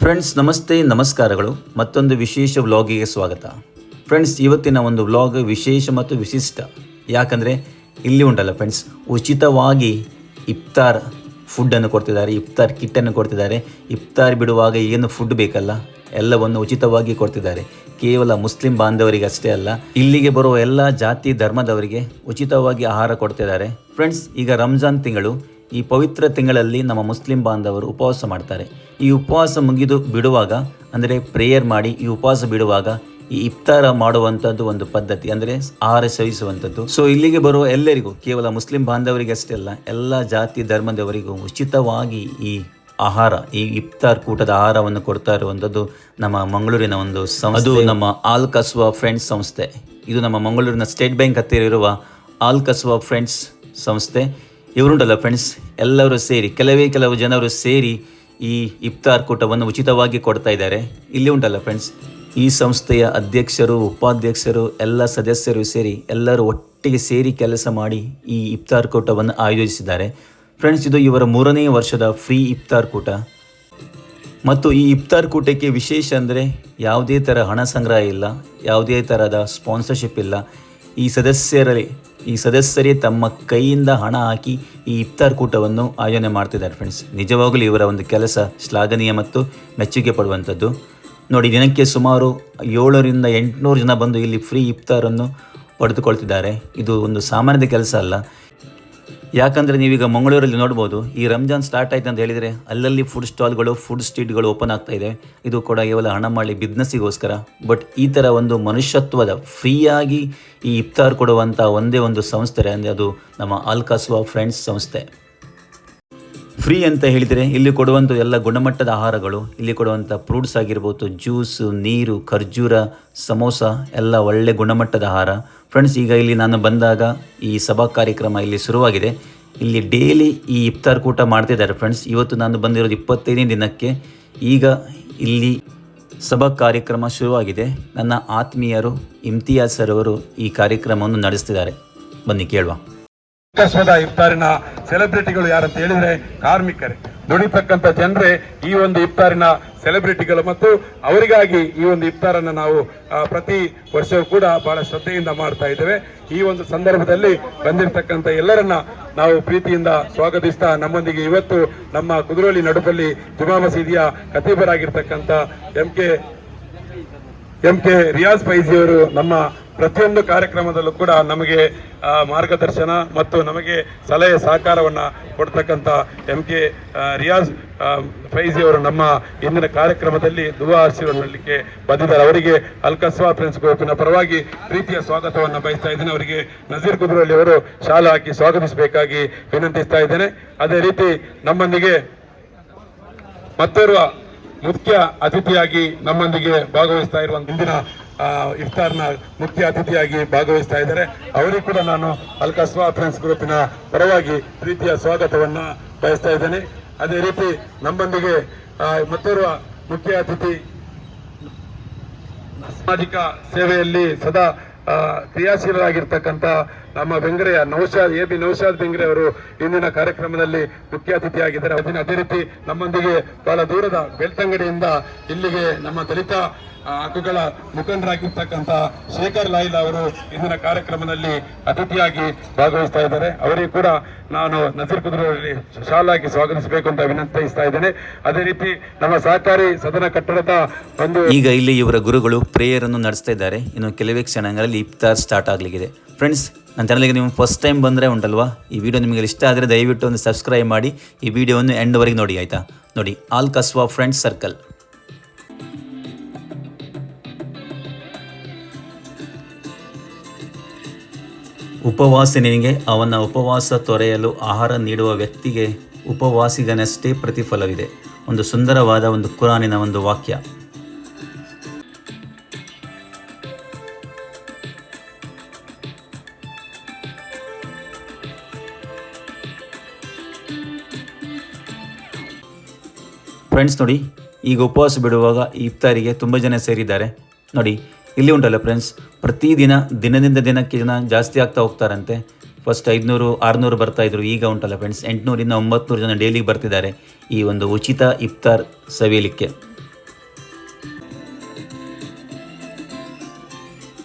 Friends ನಮಸ್ತೆ, ನಮಸ್ಕಾರಗಳು. ಮತ್ತೊಂದು ವಿಶೇಷ ವ್ಲಾಗಿಗೆ ಸ್ವಾಗತ. ಫ್ರೆಂಡ್ಸ್, ಇವತ್ತಿನ ಒಂದು ವ್ಲಾಗ್ ವಿಶೇಷ ಮತ್ತು ವಿಶಿಷ್ಟ. ಯಾಕಂದರೆ ಇಲ್ಲಿ ಉಂಟಲ್ಲ ಫ್ರೆಂಡ್ಸ್, ಉಚಿತವಾಗಿ ಇಫ್ತಾರ್ ಫುಡ್ಡನ್ನು ಕೊಡ್ತಿದ್ದಾರೆ, ಇಫ್ತಾರ್ ಕಿಟ್ಟನ್ನು ಕೊಡ್ತಿದ್ದಾರೆ. ಇಫ್ತಾರ್ ಬಿಡುವಾಗ ಏನು ಫುಡ್ ಬೇಕಲ್ಲ ಎಲ್ಲವನ್ನು ಉಚಿತವಾಗಿ ಕೊಡ್ತಿದ್ದಾರೆ. ಕೇವಲ ಮುಸ್ಲಿಂ ಬಾಂಧವರಿಗೆ ಅಷ್ಟೇ ಅಲ್ಲ, ಇಲ್ಲಿಗೆ ಬರುವ ಎಲ್ಲ ಜಾತಿ ಧರ್ಮದವರಿಗೆ ಉಚಿತವಾಗಿ ಆಹಾರ ಕೊಡ್ತಿದ್ದಾರೆ. ಫ್ರೆಂಡ್ಸ್, ಈಗ ರಂಜಾನ್ ತಿಂಗಳು, ಈ ಪವಿತ್ರ ತಿಂಗಳಲ್ಲಿ ನಮ್ಮ ಮುಸ್ಲಿಂ ಬಾಂಧವರು ಉಪವಾಸ ಮಾಡ್ತಾರೆ. ಈ ಉಪವಾಸ ಮುಗಿದು ಬಿಡುವಾಗ, ಅಂದರೆ ಪ್ರೇಯರ್ ಮಾಡಿ ಈ ಉಪವಾಸ ಬಿಡುವಾಗ ಈ ಇಫ್ತಾರ ಮಾಡುವಂಥದ್ದು ಒಂದು ಪದ್ಧತಿ, ಅಂದರೆ ಆಹಾರ ಸೇವಿಸುವಂಥದ್ದು. ಸೊ ಇಲ್ಲಿಗೆ ಬರುವ ಎಲ್ಲರಿಗೂ, ಕೇವಲ ಮುಸ್ಲಿಂ ಬಾಂಧವರಿಗೆ ಅಷ್ಟೇ ಅಲ್ಲ, ಎಲ್ಲ ಜಾತಿ ಧರ್ಮದವರಿಗೂ ಉಚಿತವಾಗಿ ಈ ಆಹಾರ, ಈ ಇಫ್ತಾರ್ ಕೂಟದ ಆಹಾರವನ್ನು ಕೊಡ್ತಾ ಇರುವಂಥದ್ದು ನಮ್ಮ ಮಂಗಳೂರಿನ ಒಂದು ಸಂಸ್ಥೆ. ಅದು ನಮ್ಮ ಆಲ್ ಕಸ್ವಾ ಫ್ರೆಂಡ್ಸ್ ಸಂಸ್ಥೆ. ಇದು ನಮ್ಮ ಮಂಗಳೂರಿನ ಸ್ಟೇಟ್ ಬ್ಯಾಂಕ್ ಹತ್ತಿರ ಇರುವ ಆಲ್ ಕಸ್ವಾ ಫ್ರೆಂಡ್ಸ್ ಸಂಸ್ಥೆ. ಇವರುಂಟಲ್ಲ ಫ್ರೆಂಡ್ಸ್, ಎಲ್ಲರೂ ಸೇರಿ, ಕೆಲವು ಜನರು ಸೇರಿ ಈ ಇಫ್ತಾರ್ ಕೂಟವನ್ನು ಉಚಿತವಾಗಿ ಕೊಡ್ತಾ ಇದ್ದಾರೆ. ಇಲ್ಲಿ ಉಂಟಲ್ಲ ಫ್ರೆಂಡ್ಸ್, ಈ ಸಂಸ್ಥೆಯ ಅಧ್ಯಕ್ಷರು, ಉಪಾಧ್ಯಕ್ಷರು, ಎಲ್ಲ ಸದಸ್ಯರು ಸೇರಿ ಎಲ್ಲರೂ ಒಟ್ಟಿಗೆ ಸೇರಿ ಕೆಲಸ ಮಾಡಿ ಈ ಇಫ್ತಾರ್ ಕೂಟವನ್ನು ಆಯೋಜಿಸಿದ್ದಾರೆ. ಫ್ರೆಂಡ್ಸ್, ಇದು ಇವರ 3ನೇ ವರ್ಷದ ಫ್ರೀ ಇಫ್ತಾರ್ ಕೂಟ. ಮತ್ತು ಈ ಇಫ್ತಾರ್ ಕೂಟಕ್ಕೆ ವಿಶೇಷ ಅಂದರೆ ಯಾವುದೇ ಥರ ಹಣ ಸಂಗ್ರಹ ಇಲ್ಲ, ಯಾವುದೇ ಥರದ ಸ್ಪಾನ್ಸರ್ಶಿಪ್ ಇಲ್ಲ. ಈ ಸದಸ್ಯರೇ ತಮ್ಮ ಕೈಯಿಂದ ಹಣ ಹಾಕಿ ಈ ಇಫ್ತಾರ್ ಕೂಟವನ್ನು ಆಯೋಜನೆ ಮಾಡ್ತಿದ್ದಾರೆ. ಫ್ರೆಂಡ್ಸ್, ನಿಜವಾಗಲೂ ಇವರ ಒಂದು ಕೆಲಸ ಶ್ಲಾಘನೀಯ ಮತ್ತು ಮೆಚ್ಚುಗೆ ಪಡುವಂಥದ್ದು. ನೋಡಿ, ದಿನಕ್ಕೆ ಸುಮಾರು 700ರಿಂದ 800 ಜನ ಬಂದು ಇಲ್ಲಿ ಫ್ರೀ ಇಫ್ತಾರನ್ನು ಪಡೆದುಕೊಳ್ತಿದ್ದಾರೆ. ಇದು ಒಂದು ಸಾಮಾನ್ಯದ ಕೆಲಸ ಅಲ್ಲ. ಯಾಕಂದರೆ ನೀವೀಗ ಮಂಗಳೂರಲ್ಲಿ ನೋಡ್ಬೋದು, ಈ ರಂಜಾನ್ ಸ್ಟಾರ್ಟ್ ಆಯ್ತು ಅಂತ ಹೇಳಿದರೆ ಅಲ್ಲಲ್ಲಿ ಫುಡ್ ಸ್ಟಾಲ್ಗಳು, ಫುಡ್ ಸ್ಟ್ರೀಟ್ಗಳು ಓಪನ್ ಆಗ್ತಾ ಇದೆ. ಇದು ಕೂಡ ಕೇವಲ ಹಣ ಮಾಡಿ ಬಿಸ್ನೆಸ್ಸಿಗೋಸ್ಕರ. ಬಟ್ ಈ ಥರ ಒಂದು ಮನುಷ್ಯತ್ವದ ಫ್ರೀಯಾಗಿ ಈ ಇಫ್ತಾರ್ ಕೊಡುವಂಥ ಒಂದೇ ಒಂದು ಸಂಸ್ಥೆ ಅಂದರೆ ಅದು ನಮ್ಮ ಆಲ್ ಕಸ್ವಾ ಫ್ರೆಂಡ್ಸ್ ಸಂಸ್ಥೆ. ಫ್ರೀ ಅಂತ ಹೇಳಿದರೆ ಇಲ್ಲಿ ಕೊಡುವಂಥ ಎಲ್ಲ ಗುಣಮಟ್ಟದ ಆಹಾರಗಳು, ಇಲ್ಲಿ ಕೊಡುವಂಥ ಫ್ರೂಟ್ಸ್ ಆಗಿರ್ಬೋದು, ಜ್ಯೂಸು, ನೀರು, ಖರ್ಜೂರ, ಸಮೋಸ ಎಲ್ಲ ಒಳ್ಳೆ ಗುಣಮಟ್ಟದ ಆಹಾರ. ಫ್ರೆಂಡ್ಸ್, ಈಗ ಇಲ್ಲಿ ನಾನು ಬಂದಾಗ ಈ ಸಭಾ ಕಾರ್ಯಕ್ರಮ ಇಲ್ಲಿ ಶುರುವಾಗಿದೆ. ಇಲ್ಲಿ ಡೈಲಿ ಈ ಇಫ್ತಾರ್ ಕೂಟ ಮಾಡ್ತಿದ್ದಾರೆ. ಫ್ರೆಂಡ್ಸ್, ಇವತ್ತು ನಾನು ಬಂದಿರೋದು 25ನೇ ದಿನಕ್ಕೆ. ಈಗ ಇಲ್ಲಿ ಸಭಾ ಕಾರ್ಯಕ್ರಮ ಶುರುವಾಗಿದೆ. ನನ್ನ ಆತ್ಮೀಯರು ಇಮ್ತಿಯಾಜ್ ಸರ್ ಅವರು ಈ ಕಾರ್ಯಕ್ರಮವನ್ನು ನಡೆಸ್ತಿದ್ದಾರೆ. ಬನ್ನಿ ಕೇಳುವ. ಕಸ್ವದ ಇಫ್ತಾರಿನ ಸೆಲೆಬ್ರಿಟಿಗಳು ಯಾರಂತ ಹೇಳಿದ್ರೆ ಕಾರ್ಮಿಕರೇ, ದುಡಿತಕ್ಕಂಥ ಜನರೇ ಈ ಒಂದು ಇಫ್ತಾರಿನ ಸೆಲೆಬ್ರಿಟಿಗಳು. ಮತ್ತು ಅವರಿಗಾಗಿ ಈ ಒಂದು ಇಫ್ತಾರನ್ನು ನಾವು ಪ್ರತಿ ವರ್ಷವೂ ಕೂಡ ಬಹಳ ಶ್ರದ್ಧೆಯಿಂದ ಮಾಡ್ತಾ ಇದ್ದೇವೆ. ಈ ಒಂದು ಸಂದರ್ಭದಲ್ಲಿ ಬಂದಿರತಕ್ಕಂಥ ಎಲ್ಲರನ್ನ ನಾವು ಪ್ರೀತಿಯಿಂದ ಸ್ವಾಗತಿಸ್ತಾ, ನಮ್ಮೊಂದಿಗೆ ಇವತ್ತು ನಮ್ಮ ಕುದುರೋಳಿ ನಡುಪಲ್ಲಿ ಜುಮಾ ಮಸೀದಿಯ ಖತೀಬರಾಗಿರ್ತಕ್ಕಂಥ ಎಂ ಕೆ ರಿಯಾಜ್ ಫೈಜಿಯವರು ನಮ್ಮ ಪ್ರತಿಯೊಂದು ಕಾರ್ಯಕ್ರಮದಲ್ಲೂ ಕೂಡ ನಮಗೆ ಮಾರ್ಗದರ್ಶನ ಮತ್ತು ನಮಗೆ ಸಲಹೆ ಸಹಕಾರವನ್ನು ಕೊಡ್ತಕ್ಕಂಥ ಕೆ ರಿಯಾಜ್ ಫೈಜಿಯವರು ನಮ್ಮ ಇಂದಿನ ಕಾರ್ಯಕ್ರಮದಲ್ಲಿ ದುವಾ ಆಶೀರ್ವಾದಕ್ಕೆ ಬಂದಿದ್ದಾರೆ. ಅವರಿಗೆ ಅಲ್ ಕಸ್ವಾ ಫ್ರೆಂಡ್ಸ್ ಗ್ರೂಪಿನ ಪರವಾಗಿ ಪ್ರೀತಿಯ ಸ್ವಾಗತವನ್ನು ಬಯಸ್ತಾ ಇದ್ದೇನೆ. ಅವರಿಗೆ ನಜೀರ್ ಕುದುರಳ್ಳಿ ಅವರು ಶಾಲೆ ಹಾಕಿ ಸ್ವಾಗತಿಸಬೇಕಾಗಿ ವಿನಂತಿಸ್ತಾ ಇದ್ದೇನೆ. ಅದೇ ರೀತಿ ನಮ್ಮೊಂದಿಗೆ ಮತ್ತೋರ್ವ ಮುಖ್ಯ ಅತಿಥಿಯಾಗಿ ನಮ್ಮೊಂದಿಗೆ ಭಾಗವಹಿಸ್ತಾ ಇರುವ ಇಂದಿನ ಇಫ್ತಾರ್ನ ಮುಖ್ಯ ಅತಿಥಿಯಾಗಿ ಭಾಗವಹಿಸ್ತಾ ಇದ್ದಾರೆ. ಅವರಿಗೂ ಕೂಡ ನಾನು ಅಲ್ ಕಸ್ವಾ ಫ್ರೆಂಡ್ಸ್ ಗ್ರೂಪಿನ ಪರವಾಗಿ ಪ್ರೀತಿಯ ಸ್ವಾಗತವನ್ನು ಬಯಸ್ತಾ ಇದ್ದೇನೆ. ಅದೇ ರೀತಿ ನಮ್ಮೊಂದಿಗೆ ಮತ್ತೋರ್ವ ಮುಖ್ಯ ಅತಿಥಿ, ಸಾಮಾಜಿಕ ಸೇವೆಯಲ್ಲಿ ಸದಾ ಕ್ರಿಯಾಶೀಲರಾಗಿರ್ತಕ್ಕಂಥ ನಮ್ಮ ಬೆಂಗ್ರೆಯ ನೌಶಾದ್ ಬೆಂಗ್ರೆ ಅವರು ಇಂದಿನ ಕಾರ್ಯಕ್ರಮದಲ್ಲಿ ಮುಖ್ಯ ಅತಿಥಿಯಾಗಿದ್ದಾರೆ. ಅದೇ ರೀತಿ ನಮ್ಮೊಂದಿಗೆ ಬಹಳ ದೂರದ ಬೆಳ್ತಂಗಡಿಯಿಂದ ಇಲ್ಲಿಗೆ ನಮ್ಮ ದಲಿತ ಹಕ್ಕುಗಳ ಮುಖಂಡರಾಗಿರ್ತಕ್ಕಂಥ ಶೇಖರ್ ಲಾಯಿಲ್ ಅವರು ಇಂದಿನ ಕಾರ್ಯಕ್ರಮದಲ್ಲಿ ಅತಿಥಿಯಾಗಿ ಭಾಗವಹಿಸ್ತಾ ಇದ್ದಾರೆ. ಅವರಿಗೂ ಕೂಡ ನಾನು ನಜೀರ್ ಕುದುರಲ್ಲಿ ಶಾಲಾಗಿ ಸ್ವಾಗತಿಸಬೇಕು ಅಂತ ವಿನಂತಿಸ್ತಾ ಇದ್ದೇನೆ. ಅದೇ ರೀತಿ ನಮ್ಮ ಸಹಕಾರಿ ಸದನ ಕಟ್ಟಡದ ಈಗ ಇಲ್ಲಿ ಇವರ ಗುರುಗಳು ಪ್ರೇಯರ್ ಅನ್ನು ನಡೆಸ್ತಾ ಇದ್ದಾರೆ. ಇನ್ನು ಕೆಲವೇ ಕ್ಷಣಗಳಲ್ಲಿ ಇಫ್ತಾರ್ ಸ್ಟಾರ್ಟ್ ಆಗಲಿಕ್ಕಿದೆ. ಫ್ರೆಂಡ್ಸ್, ನನ್ನ ಚಾನಲ್ಗೆ ನೀವು ಫಸ್ಟ್ ಟೈಮ್ ಬಂದರೆ ಉಂಟಲ್ವಾ, ಈ ವಿಡಿಯೋ ನಿಮಗೆ ಇಷ್ಟ ಆದರೆ ದಯವಿಟ್ಟು ಒಂದು ಸಬ್ಸ್ಕ್ರೈಬ್ ಮಾಡಿ ಈ ವಿಡಿಯೋವನ್ನು ಎಂಡ್ವರೆಗೆ ನೋಡಿ, ಆಯಿತಾ? ನೋಡಿ, ಆಲ್ ಕಸ್ವಾ ಫ್ರೆಂಡ್ಸ್ ಸರ್ಕಲ್. ಉಪವಾಸಿನಿಗೆ ಅವನ ಉಪವಾಸ ತೊರೆಯಲು ಆಹಾರ ನೀಡುವ ವ್ಯಕ್ತಿಗೆ ಉಪವಾಸಿಗನಷ್ಟೇ ಪ್ರತಿಫಲವಿದೆ. ಒಂದು ಸುಂದರವಾದ ಒಂದು ಕುರಾನಿನ ಒಂದು ವಾಕ್ಯ. ಫ್ರೆಂಡ್ಸ್, ನೋಡಿ, ಈಗ ಉಪವಾಸ ಬಿಡುವಾಗ ಈ ಇಫ್ತಾರಿಗೆ ತುಂಬ ಜನ ಸೇರಿದ್ದಾರೆ. ನೋಡಿ, ಇಲ್ಲಿ ಉಂಟಲ್ಲ ಫ್ರೆಂಡ್ಸ್, ಪ್ರತಿದಿನ ದಿನದಿಂದ ದಿನಕ್ಕೆ ಜನ ಜಾಸ್ತಿ ಆಗ್ತಾ ಹೋಗ್ತಾರಂತೆ. ಫಸ್ಟ್ 500 600 ಬರ್ತಾಯಿದ್ರು. ಈಗ ಉಂಟಲ್ಲ ಫ್ರೆಂಡ್ಸ್ 800ರಿಂದ 900 ಜನ ಡೈಲಿ ಬರ್ತಿದ್ದಾರೆ ಈ ಒಂದು ಉಚಿತ ಇಫ್ತಾರ್ ಸವಿಯಲಿಕ್ಕೆ.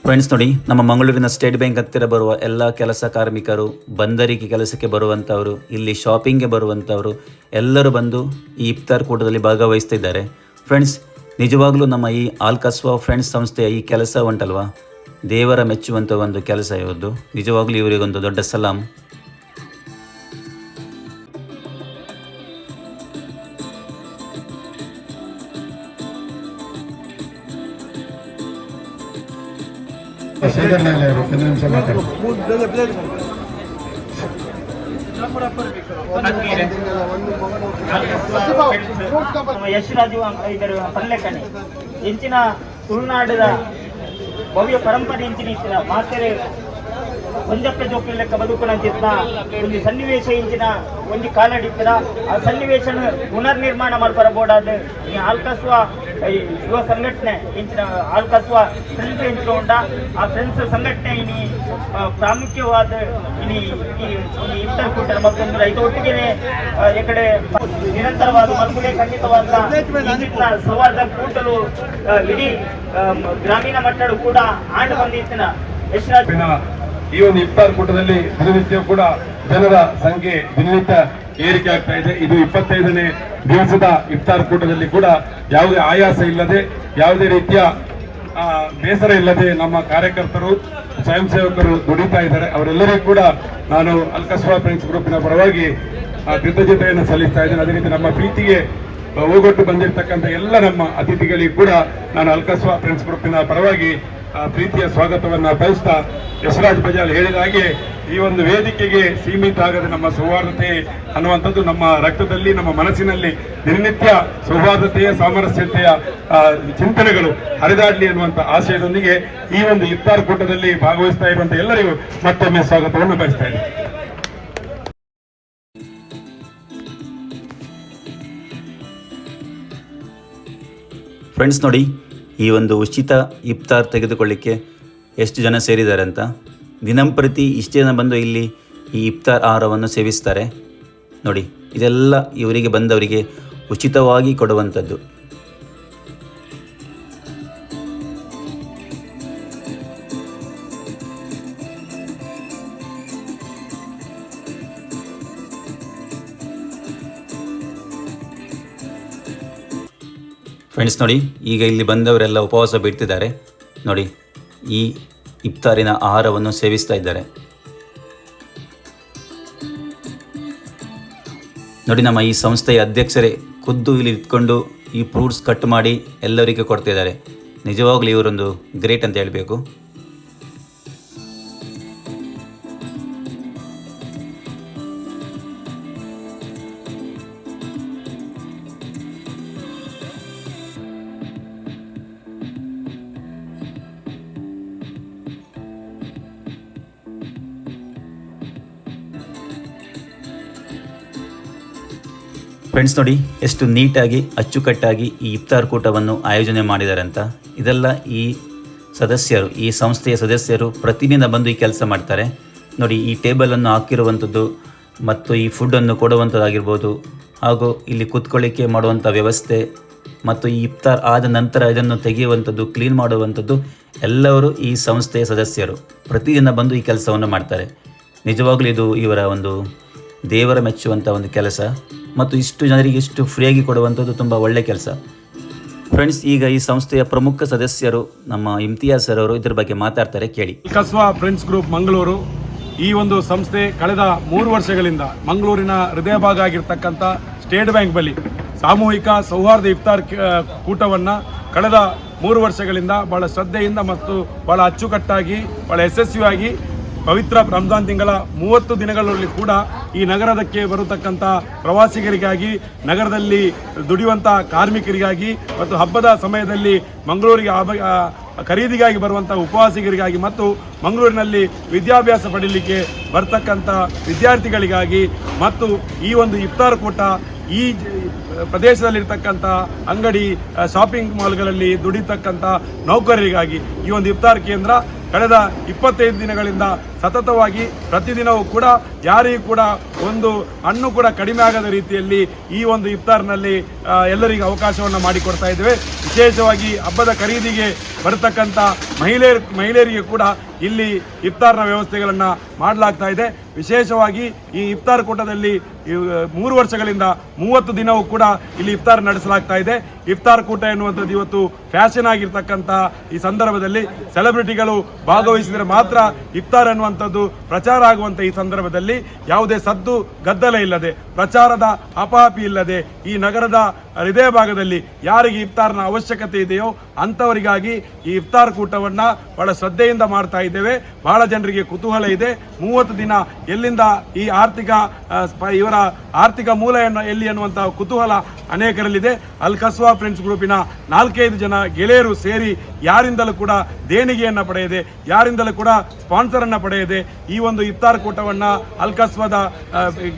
ಫ್ರೆಂಡ್ಸ್ ನೋಡಿ, ನಮ್ಮ ಮಂಗಳೂರಿನ ಸ್ಟೇಟ್ ಬ್ಯಾಂಕ್ ಹತ್ತಿರ ಬರುವ ಎಲ್ಲ ಕೆಲಸ ಕಾರ್ಮಿಕರು, ಬಂದರಿಗೆ ಕೆಲಸಕ್ಕೆ ಬರುವಂಥವರು, ಇಲ್ಲಿ ಶಾಪಿಂಗ್ಗೆ ಬರುವಂಥವರು ಎಲ್ಲರೂ ಬಂದು ಈ ಇಫ್ತಾರ್ ಕೂಟದಲ್ಲಿ ಭಾಗವಹಿಸ್ತಿದ್ದಾರೆ. ಫ್ರೆಂಡ್ಸ್, ನಿಜವಾಗ್ಲೂ ನಮ್ಮ ಈ ಆಲ್ಕಸ್ವಾ ಫ್ರೆಂಡ್ಸ್ ಸಂಸ್ಥೆಯ ಈ ಕೆಲಸ ಉಂಟಲ್ವಾ, ದೇವರ ಮೆಚ್ಚುವಂಥ ಒಂದು ಕೆಲಸ ಇವತ್ತು. ನಿಜವಾಗ್ಲೂ ಇವರಿಗೊಂದು ದೊಡ್ಡ ಸಲಾಂ. ಯಶರಾಜು ಇದರ ಪರ್ಲೆಕನೆ ಇಂಚಿನ ತುಳುನಾಡದ ಭವ್ಯ ಪರಂಪರೆ ಇಂಚಿನ ಇತ್ತಿನ ಮಾತೆರೆ ಒಂದಪ್ಪ ಜೋಕ್ಲಿ ಲೆಕ್ಕ ಬದುಕುನಂತಿತ್ತ ಒಂದು ಸನ್ನಿವೇಶ ಇಂಚಿನ ಒಂದು ಕಾಲಡಿತ್ತರ ಆ ಸನ್ನಿವೇಶ ಪುನರ್ ನಿರ್ಮಾಣ ಮಾಡ್ಬರಬೋಡಾದ ಈ ಆಲ್ಕಸ್ವಾ ಯುವ ಸಂಘಟನೆ ಇಂಚಿನ ಆಲ್ಕಸ್ವಾ ಫ್ರೆಂಡ್ಸ್ ಇಂಚಿನ ಉಂಡ ಆ ಫ್ರೆಂಡ್ಸ್ ಸಂಘಟನೆ ಇನಿ ಪ್ರಾಮುಖ್ಯವಾದ ಇನಿ ಈ ಇಫ್ತಾರ್ ಕೂಟದ ಮತ್ತೊಂದು ಇದು ಒಟ್ಟಿಗೆ ಈ ನಿರಂತರವಾದ ಮಲ್ಗುಡೆ ಖಂಡಿತವಾದ ಇಂಚಿನ ಸೌಹಾರ್ದ ಕೂಟಲು ಇಡೀ ಗ್ರಾಮೀಣ ಮಟ್ಟದ ಕೂಡ ಆಂಡು ಬಂದಿತ್ತಿನ ಯಶರಾಜ್ ಈ ಒಂದು ಇಫ್ತಾರ್ ಕೂಟದಲ್ಲಿ ದಿನನಿತ್ಯ ಕೂಡ ಜನರ ಸಂಖ್ಯೆ ದಿನನಿತ್ಯ ಏರಿಕೆ ಆಗ್ತಾ ಇದೆ. ಇದು 25ನೇ ದಿವಸದ ಇಫ್ತಾರ್ ಕೂಟದಲ್ಲಿ ಕೂಡ ಯಾವುದೇ ಆಯಾಸ ಇಲ್ಲದೆ, ಯಾವುದೇ ರೀತಿಯ ಬೇಸರ ಇಲ್ಲದೆ ನಮ್ಮ ಕಾರ್ಯಕರ್ತರು, ಸ್ವಯಂ ಸೇವಕರು ದುಡಿತಾ ಇದ್ದಾರೆ. ಅವರೆಲ್ಲರಿಗೂ ಕೂಡ ನಾನು ಆಲ್ಕಸ್ವಾ ಫ್ರೆಂಡ್ಸ್ ಗ್ರೂಪಿನ ಪರವಾಗಿ ಕೃತಜ್ಞತೆಯನ್ನು ಸಲ್ಲಿಸ್ತಾ ಇದ್ದೇನೆ. ಅದೇ ರೀತಿ ನಮ್ಮ ಪ್ರೀತಿಗೆ ಹೋಗೊಟ್ಟು ಬಂದಿರತಕ್ಕಂಥ ಎಲ್ಲ ನಮ್ಮ ಅತಿಥಿಗಳಿಗೂ ಕೂಡ ನಾನು ಆಲ್ಕಸ್ವಾ ಫ್ರೆಂಡ್ಸ್ ಗ್ರೂಪಿನ ಪರವಾಗಿ ಪ್ರೀತಿಯ ಸ್ವಾಗತವನ್ನು ಬಯಸ್ತಾ, ಯಶರಾಜ್ ಬಜಾಲ್ ಹೇಳಿದ ಹಾಗೆ ಈ ಒಂದು ವೇದಿಕೆಗೆ ಸೀಮಿತ ಆಗದೆ ನಮ್ಮ ಸೌಹಾರ್ದತೆ ಅನ್ನುವಂಥದ್ದು ನಮ್ಮ ರಕ್ತದಲ್ಲಿ, ನಮ್ಮ ಮನಸ್ಸಿನಲ್ಲಿ ದಿನನಿತ್ಯ ಸೌಹಾರ್ದತೆಯ, ಸಾಮರಸ್ಯತೆಯ ಚಿಂತನೆಗಳು ಹರಿದಾಡಲಿ ಅನ್ನುವಂಥ ಆಶಯದೊಂದಿಗೆ ಈ ಒಂದು ಇಫ್ತಾರ್ ಕೂಟದಲ್ಲಿ ಭಾಗವಹಿಸ್ತಾ ಇರುವಂಥ ಎಲ್ಲರಿಗೂ ಮತ್ತೊಮ್ಮೆ ಸ್ವಾಗತವನ್ನು ಬಯಸ್ತಾ ಇದ್ದೇನೆ. ಫ್ರೆಂಡ್ಸ್ ನೋಡಿ, ಈ ಒಂದು ಉಚಿತ ಇಫ್ತಾರ್ ತೆಗೆದುಕೊಳ್ಳಿಕ್ಕೆ ಎಷ್ಟು ಜನ ಸೇರಿದ್ದಾರೆ ಅಂತ. ದಿನಂಪ್ರತಿ ಇಷ್ಟೇ ಜನ ಬಂದು ಇಲ್ಲಿ ಈ ಇಫ್ತಾರ್ ಆಹಾರವನ್ನು ಸೇವಿಸ್ತಾರೆ ನೋಡಿ. ಇದೆಲ್ಲ ಇವರಿಗೆ ಬಂದವರಿಗೆ ಉಚಿತವಾಗಿ ಕೊಡುವಂಥದ್ದು. ಫ್ರೆಂಡ್ಸ್ ನೋಡಿ, ಈಗ ಇಲ್ಲಿ ಬಂದವರೆಲ್ಲ ಉಪವಾಸ ಬಿಡ್ತಿದ್ದಾರೆ ನೋಡಿ. ಈ ಇಫ್ತಾರಿನ ಆಹಾರವನ್ನು ಸೇವಿಸ್ತಾ ಇದ್ದಾರೆ ನೋಡಿ. ನಮ್ಮ ಈ ಸಂಸ್ಥೆಯ ಅಧ್ಯಕ್ಷರೇ ಖುದ್ದು ಇಲ್ಲಿ ಇಟ್ಕೊಂಡು ಈ ಫ್ರೂಟ್ಸ್ ಕಟ್ ಮಾಡಿ ಎಲ್ಲರಿಗೆ ಕೊಡ್ತಿದ್ದಾರೆ. ನಿಜವಾಗ್ಲೂ ಇವರೊಂದು ಗ್ರೇಟ್ ಅಂತ ಹೇಳಬೇಕು. ಫ್ರೆಂಡ್ಸ್ ನೋಡಿ, ಎಷ್ಟು ನೀಟಾಗಿ ಅಚ್ಚುಕಟ್ಟಾಗಿ ಈ ಇಫ್ತಾರ್ ಕೂಟವನ್ನು ಆಯೋಜನೆ ಮಾಡಿದ್ದಾರೆ ಅಂತ. ಇದೆಲ್ಲ ಈ ಸದಸ್ಯರು, ಈ ಸಂಸ್ಥೆಯ ಸದಸ್ಯರು ಪ್ರತಿದಿನ ಬಂದು ಈ ಕೆಲಸ ಮಾಡ್ತಾರೆ ನೋಡಿ. ಈ ಟೇಬಲನ್ನು ಹಾಕಿರುವಂಥದ್ದು ಮತ್ತು ಈ ಫುಡ್ಡನ್ನು ಕೊಡುವಂಥದ್ದಾಗಿರ್ಬೋದು, ಹಾಗೂ ಇಲ್ಲಿ ಕೂತ್ಕೊಳ್ಳಿಕ್ಕೆ ಮಾಡುವಂಥ ವ್ಯವಸ್ಥೆ ಮತ್ತು ಈ ಇಫ್ತಾರ್ ಆದ ನಂತರ ಇದನ್ನು ತೆಗೆಯುವಂಥದ್ದು, ಕ್ಲೀನ್ ಮಾಡುವಂಥದ್ದು ಎಲ್ಲರೂ ಈ ಸಂಸ್ಥೆಯ ಸದಸ್ಯರು ಪ್ರತಿದಿನ ಬಂದು ಈ ಕೆಲಸವನ್ನು ಮಾಡ್ತಾರೆ. ನಿಜವಾಗ್ಲೂ ಇದು ಇವರ ಒಂದು ದೇವರ ಮೆಚ್ಚುವಂಥ ಒಂದು ಕೆಲಸ ಮತ್ತು ಇಷ್ಟು ಜನರಿಗೆ ಇಷ್ಟು ಫ್ರೀಯಾಗಿ ಕೊಡುವಂಥದ್ದು ತುಂಬ ಒಳ್ಳೆಯ ಕೆಲಸ. ಫ್ರೆಂಡ್ಸ್, ಈಗ ಈ ಸಂಸ್ಥೆಯ ಪ್ರಮುಖ ಸದಸ್ಯರು ನಮ್ಮ ಇಮ್ತಿಯಾಜ್ ಸರ್ ಅವರು ಇದ್ರ ಬಗ್ಗೆ ಮಾತಾಡ್ತಾರೆ, ಕೇಳಿ. ಆಲ್ಕಸ್ವಾ ಫ್ರೆಂಡ್ಸ್ ಗ್ರೂಪ್ ಮಂಗಳೂರು ಈ ಒಂದು ಸಂಸ್ಥೆ ಕಳೆದ 3 ವರ್ಷಗಳಿಂದ ಮಂಗಳೂರಿನ ಹೃದಯ ಭಾಗ ಆಗಿರ್ತಕ್ಕಂಥ ಸ್ಟೇಟ್ ಬ್ಯಾಂಕ್ ಬಳಿ ಸಾಮೂಹಿಕ ಸೌಹಾರ್ದ ಇಫ್ತಾರ್ ಕೂಟವನ್ನು ಕಳೆದ 3 ವರ್ಷಗಳಿಂದ ಬಹಳ ಶ್ರದ್ಧೆಯಿಂದ ಮತ್ತು ಬಹಳ ಅಚ್ಚುಕಟ್ಟಾಗಿ, ಬಹಳ ಯಶಸ್ವಿಯಾಗಿ ಪವಿತ್ರ ರಂಜಾನ್ ತಿಂಗಳ 30 ದಿನಗಳಲ್ಲಿ ಕೂಡ ಈ ನಗರದಕ್ಕೆ ಬರತಕ್ಕಂಥ ಪ್ರವಾಸಿಗರಿಗಾಗಿ, ನಗರದಲ್ಲಿ ದುಡಿಯುವಂಥ ಕಾರ್ಮಿಕರಿಗಾಗಿ ಮತ್ತು ಹಬ್ಬದ ಸಮಯದಲ್ಲಿ ಮಂಗಳೂರಿಗೆ ಖರೀದಿಗಾಗಿ ಬರುವಂಥ ಉಪವಾಸಿಗರಿಗಾಗಿ ಮತ್ತು ಮಂಗಳೂರಿನಲ್ಲಿ ವಿದ್ಯಾಭ್ಯಾಸ ಪಡೀಲಿಕ್ಕೆ ಬರ್ತಕ್ಕಂಥ ವಿದ್ಯಾರ್ಥಿಗಳಿಗಾಗಿ ಮತ್ತು ಈ ಒಂದು ಇಫ್ತಾರ್ ಕೂಟ ಈ ಪ್ರದೇಶದಲ್ಲಿರ್ತಕ್ಕಂಥ ಅಂಗಡಿ, ಶಾಪಿಂಗ್ ಮಾಲ್ಗಳಲ್ಲಿ ದುಡಿತಕ್ಕಂಥ ನೌಕರರಿಗಾಗಿ ಈ ಒಂದು ಇಫ್ತಾರ್ ಕೇಂದ್ರ ಕಳೆದ 25 ದಿನಗಳಿಂದ ಸತತವಾಗಿ ಪ್ರತಿದಿನವೂ ಕೂಡ ಯಾರಿಗೂ ಕೂಡ ಒಂದು ಹಣ್ಣು ಕೂಡ ಕಡಿಮೆ ಆಗದ ರೀತಿಯಲ್ಲಿ ಈ ಒಂದು ಇಫ್ತಾರ್ನಲ್ಲಿ ಎಲ್ಲರಿಗೂ ಅವಕಾಶವನ್ನು ಮಾಡಿಕೊಡ್ತಾ ಇದ್ದೇವೆ. ವಿಶೇಷವಾಗಿ ಹಬ್ಬದ ಖರೀದಿಗೆ ಬರತಕ್ಕಂಥ ಮಹಿಳೆಯರಿಗೆ ಕೂಡ ಇಲ್ಲಿ ಇಫ್ತಾರ್ನ ವ್ಯವಸ್ಥೆಗಳನ್ನು ಮಾಡಲಾಗ್ತಾ ಇದೆ. ವಿಶೇಷವಾಗಿ ಈ ಇಫ್ತಾರ್ ಕೂಟದಲ್ಲಿ 3 ವರ್ಷಗಳಿಂದ 30 ದಿನವೂ ಕೂಡ ಇಲ್ಲಿ ಇಫ್ತಾರ್ ನಡೆಸಲಾಗ್ತಾ ಇದೆ. ಇಫ್ತಾರ್ ಕೂಟ ಎನ್ನುವಂಥದ್ದು ಇವತ್ತು ಫ್ಯಾಷನ್ ಆಗಿರ್ತಕ್ಕಂಥ ಈ ಸಂದರ್ಭದಲ್ಲಿ ಸೆಲೆಬ್ರಿಟಿಗಳು ಭಾಗವಹಿಸಿದರೆ ಮಾತ್ರ ಇಫ್ತಾರ್ ಎನ್ನುವಂಥದ್ದು ಪ್ರಚಾರ ಆಗುವಂಥ ಈ ಸಂದರ್ಭದಲ್ಲಿ ಯಾವುದೇ ಸದ್ದು ಗದ್ದಲ ಇಲ್ಲದೆ, ಪ್ರಚಾರದ ಅಪಹಾಪಿ ಇಲ್ಲದೆ ಈ ನಗರದ ಹೃದಯ ಭಾಗದಲ್ಲಿ ಯಾರಿಗೆ ಇಫ್ತಾರ್ನ ಅವಶ್ಯಕತೆ ಇದೆಯೋ ಅಂಥವರಿಗಾಗಿ ಈ ಇಫ್ತಾರ್ ಕೂಟವನ್ನು ಬಹಳ ಶ್ರದ್ಧೆಯಿಂದ ಮಾಡ್ತಾ ಇದ್ದೇವೆ. ಬಹಳ ಜನರಿಗೆ ಕುತೂಹಲ ಇದೆ. 30 ದಿನ ಎಲ್ಲಿಂದ ಈ ಇವರ ಆರ್ಥಿಕ ಮೂಲ ಎಲ್ಲಿ ಅನ್ನುವಂಥ ಕುತೂಹಲ ಅನೇಕರಲ್ಲಿದೆ. ಅಲ್ ಕಸ್ವಾ ಫ್ರೆಂಡ್ಸ್ ಗ್ರೂಪಿನ 4-5 ಜನ ಗೆಳೆಯರು ಸೇರಿ ಯಾರಿಂದಲೂ ಕೂಡ ದೇಣಿಗೆಯನ್ನು ಪಡೆಯದೆ, ಯಾರಿಂದಲೂ ಕೂಡ ಸ್ಪಾನ್ಸರ್ ಅನ್ನು ಪಡೆಯದೆ ಈ ಒಂದು ಇಫ್ತಾರ್ ಕೂಟವನ್ನು ಅಲ್ ಕಸ್ವಾದ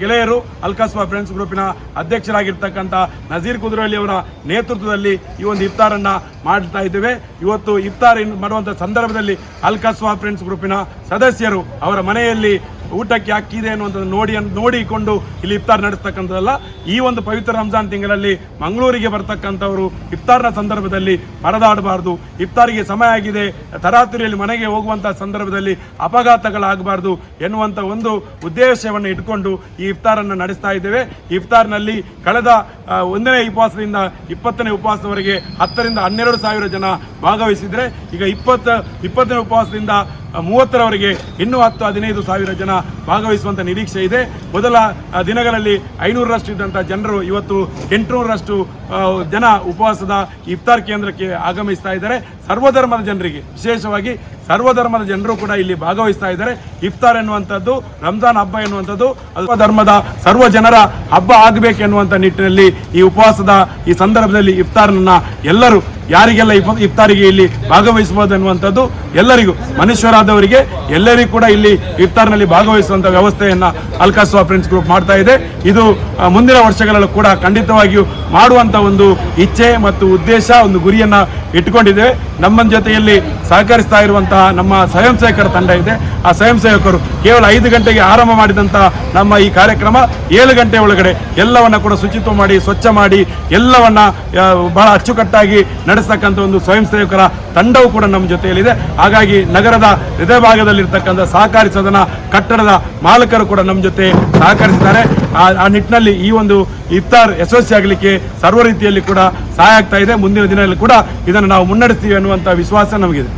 ಗೆಳೆಯರು, ಅಲ್ ಕಸ್ವಾ ಫ್ರೆಂಡ್ಸ್ ಗ್ರೂಪಿನ ಅಧ್ಯಕ್ಷರಾಗಿರ್ತಕ್ಕಂಥ ನಜೀರ್ ಕುದ್ರಳ್ಳಿ ಅವರ ನೇತೃತ್ವದಲ್ಲಿ ಈ ಒಂದು ಇಫ್ತಾರನ್ನು ಮಾಡ್ತಾ ಇದ್ದೇವೆ. ಇವತ್ತು ಇಫ್ತಾರ್ ಮಾಡುವಂಥ ಸಂದರ್ಭದಲ್ಲಿ ಅಲ್ ಕಸ್ವಾ ಫ್ರೆಂಡ್ಸ್ ಗ್ರೂಪಿನ ಸದಸ್ಯರು ಅವರ ಮನೆಯಲ್ಲಿ ಊಟಕ್ಕೆ ಅಕ್ಕಿದೆ ಅನ್ನುವಂಥದ್ದು ನೋಡಿಕೊಂಡು ಇಲ್ಲಿ ಇಫ್ತಾರ್ ನಡೆಸ್ತಕ್ಕಂಥದ್ದಲ್ಲ. ಈ ಒಂದು ಪವಿತ್ರ ರಂಜಾನ್ ತಿಂಗಳಲ್ಲಿ ಮಂಗಳೂರಿಗೆ ಬರ್ತಕ್ಕಂಥವರು ಇಫ್ತಾರ್ನ ಸಂದರ್ಭದಲ್ಲಿ ಪರದಾಡಬಾರ್ದು. ಇಫ್ತಾರಿಗೆ ಸಮಯ ಆಗಿದೆ, ತರಾತುರಿಯಲ್ಲಿ ಮನೆಗೆ ಹೋಗುವಂಥ ಸಂದರ್ಭದಲ್ಲಿ ಅಪಘಾತಗಳಾಗಬಾರ್ದು ಎನ್ನುವಂಥ ಒಂದು ಉದ್ದೇಶವನ್ನು ಇಟ್ಕೊಂಡು ಈ ಇಫ್ತಾರನ್ನು ನಡೆಸ್ತಾ ಇದ್ದೇವೆ. ಇಫ್ತಾರ್ನಲ್ಲಿ ಕಳೆದ 1ನೇ ಉಪವಾಸದಿಂದ 20ನೇ ಉಪವಾಸದವರೆಗೆ 10 ರಿಂದ 12 ಸಾವಿರ ಜನ ಭಾಗವಹಿಸಿದರೆ ಈಗ 20ನೇ ಉಪವಾಸದಿಂದ 30ರವರೆಗೆ ಇನ್ನೂ 10-15 ಸಾವಿರ ಜನ ಭಾಗವಹಿಸುವಂಥ ನಿರೀಕ್ಷೆ ಇದೆ. ಮೊದಲ ದಿನಗಳಲ್ಲಿ 500ರಷ್ಟು ಇದ್ದಂಥ ಜನರು ಇವತ್ತು 800ರಷ್ಟು ಜನ ಉಪವಾಸದ ಇಫ್ತಾರ್ ಕೇಂದ್ರಕ್ಕೆ ಆಗಮಿಸ್ತಾ ಇದ್ದಾರೆ. ಸರ್ವಧರ್ಮದ ಜನರಿಗೆ, ವಿಶೇಷವಾಗಿ ಸರ್ವಧರ್ಮದ ಜನರು ಕೂಡ ಇಲ್ಲಿ ಭಾಗವಹಿಸ್ತಾ ಇದ್ದಾರೆ. ಇಫ್ತಾರ್ ಎನ್ನುವಂಥದ್ದು, ರಂಜಾನ್ ಹಬ್ಬ ಎನ್ನುವಂಥದ್ದು ಸರ್ವ ಧರ್ಮದ ಸರ್ವ ಜನರ ಹಬ್ಬ ಆಗಬೇಕು ಎನ್ನುವಂಥ ನಿಟ್ಟಿನಲ್ಲಿ ಈ ಉಪವಾಸದ ಈ ಸಂದರ್ಭದಲ್ಲಿ ಇಫ್ತಾರನ್ನ ಎಲ್ಲರೂ ಯಾರಿಗೆಲ್ಲ ಇಫ್ತಾರಿಗೆ ಇಲ್ಲಿ ಭಾಗವಹಿಸಬಹುದು ಅನ್ನುವಂಥದ್ದು ಎಲ್ಲರಿಗೂ, ಮನುಷ್ಯರಾದವರಿಗೆ ಎಲ್ಲರಿಗೂ ಕೂಡ ಇಲ್ಲಿ ಇಫ್ತಾರ್ನಲ್ಲಿ ಭಾಗವಹಿಸುವಂಥ ವ್ಯವಸ್ಥೆಯನ್ನು ಅಲ್ ಕಸ್ವಾ ಫ್ರೆಂಡ್ಸ್ ಗ್ರೂಪ್ ಮಾಡ್ತಾ ಇದೆ. ಇದು ಮುಂದಿನ ವರ್ಷಗಳಲ್ಲೂ ಕೂಡ ಖಂಡಿತವಾಗಿಯೂ ಮಾಡುವಂಥ ಒಂದು ಇಚ್ಛೆ ಮತ್ತು ಉದ್ದೇಶ, ಒಂದು ಗುರಿಯನ್ನು ಇಟ್ಟುಕೊಂಡಿದ್ದೇವೆ. ನಮ್ಮ ಜೊತೆಯಲ್ಲಿ ಸಹಕರಿಸ್ತಾ ಇರುವಂತಹ ನಮ್ಮ ಸ್ವಯಂ ಸೇವಕರ ತಂಡ ಇದೆ. ಆ ಸ್ವಯಂ ಸೇವಕರು ಕೇವಲ 5 ಗಂಟೆಗೆ ಆರಂಭ ಮಾಡಿದಂಥ ನಮ್ಮ ಈ ಕಾರ್ಯಕ್ರಮ 7 ಗಂಟೆ ಒಳಗಡೆ ಎಲ್ಲವನ್ನ ಕೂಡ ಶುಚಿತ್ವ ಮಾಡಿ, ಸ್ವಚ್ಛ ಮಾಡಿ, ಎಲ್ಲವನ್ನ ಬಹಳ ಅಚ್ಚುಕಟ್ಟಾಗಿ ನಡೆಸ್ತಕ್ಕಂಥ ಒಂದು ಸ್ವಯಂ ಸೇವಕರ ತಂಡವು ಕೂಡ ನಮ್ಮ ಜೊತೆಯಲ್ಲಿದೆ. ಹಾಗಾಗಿ ನಗರದ ಹೃದಯ ಭಾಗದಲ್ಲಿರ್ತಕ್ಕಂಥ ಸಹಕಾರಿ ಸದನ ಕಟ್ಟಡದ ಮಾಲಕರು ಕೂಡ ನಮ್ಮ ಜೊತೆ ಸಹಕರಿಸಿದ್ದಾರೆ. ಆ ನಿಟ್ಟಿನಲ್ಲಿ ಈ ಒಂದು ಇಫ್ತಾರ್ ಯಶಸ್ವಿಯಾಗಲಿಕ್ಕೆ ಸರ್ವ ರೀತಿಯಲ್ಲಿ ಕೂಡ ಸಹಾಯ ಆಗ್ತಾ ಇದೆ. ಮುಂದಿನ ದಿನದಲ್ಲಿ ಕೂಡ ಇದನ್ನು ನಾವು ಮುನ್ನಡೆಸ್ತೀವಿ ಅನ್ನುವಂಥ ವಿಶ್ವಾಸ ನಮಗಿದೆ.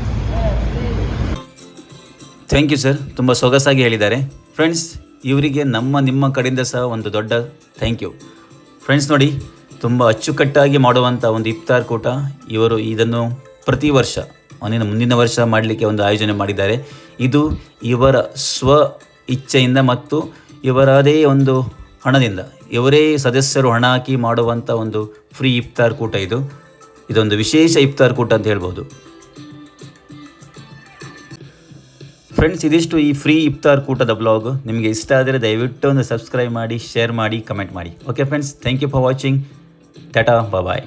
ಥ್ಯಾಂಕ್ ಯು ಸರ್, ತುಂಬ ಸೊಗಸಾಗಿ ಹೇಳಿದ್ದಾರೆ. ಫ್ರೆಂಡ್ಸ್, ಇವರಿಗೆ ನಿಮ್ಮ ಕಡೆಯಿಂದ ಸಹ ಒಂದು ದೊಡ್ಡ ಥ್ಯಾಂಕ್ ಯು. ಫ್ರೆಂಡ್ಸ್ ನೋಡಿ, ತುಂಬ ಅಚ್ಚುಕಟ್ಟಾಗಿ ಮಾಡುವಂಥ ಒಂದು ಇಫ್ತಾರ್ ಕೂಟ. ಇವರು ಇದನ್ನು ಪ್ರತಿ ವರ್ಷ ಮುಂದಿನ ವರ್ಷ ಮಾಡಲಿಕ್ಕೆ ಒಂದು ಆಯೋಜನೆ ಮಾಡಿದ್ದಾರೆ. ಇದು ಇವರ ಸ್ವ ಇಚ್ಛೆಯಿಂದ ಮತ್ತು ಇವರದೇ ಒಂದು ಹಣದಿಂದ, ಇವರೇ ಸದಸ್ಯರು ಹಣ ಹಾಕಿ ಮಾಡುವಂಥ ಒಂದು ಫ್ರೀ ಇಫ್ತಾರ್ ಕೂಟ. ಇದೊಂದು ವಿಶೇಷ ಇಫ್ತಾರ್ ಕೂಟ ಅಂತ ಹೇಳ್ಬೋದು. ಫ್ರೆಂಡ್ಸ್, ಇದಿಷ್ಟು ಈ ಫ್ರೀ ಇಫ್ತಾರ್ ಕೂಟದ ಬ್ಲಾಗ್. ನಿಮಗೆ ಇಷ್ಟ ಆದರೆ ದಯವಿಟ್ಟು ಒಂದು ಸಬ್ಸ್ಕ್ರೈಬ್ ಮಾಡಿ, ಶೇರ್ ಮಾಡಿ, ಕಮೆಂಟ್ ಮಾಡಿ. Okay friends, thank you for watching. Tata, bye.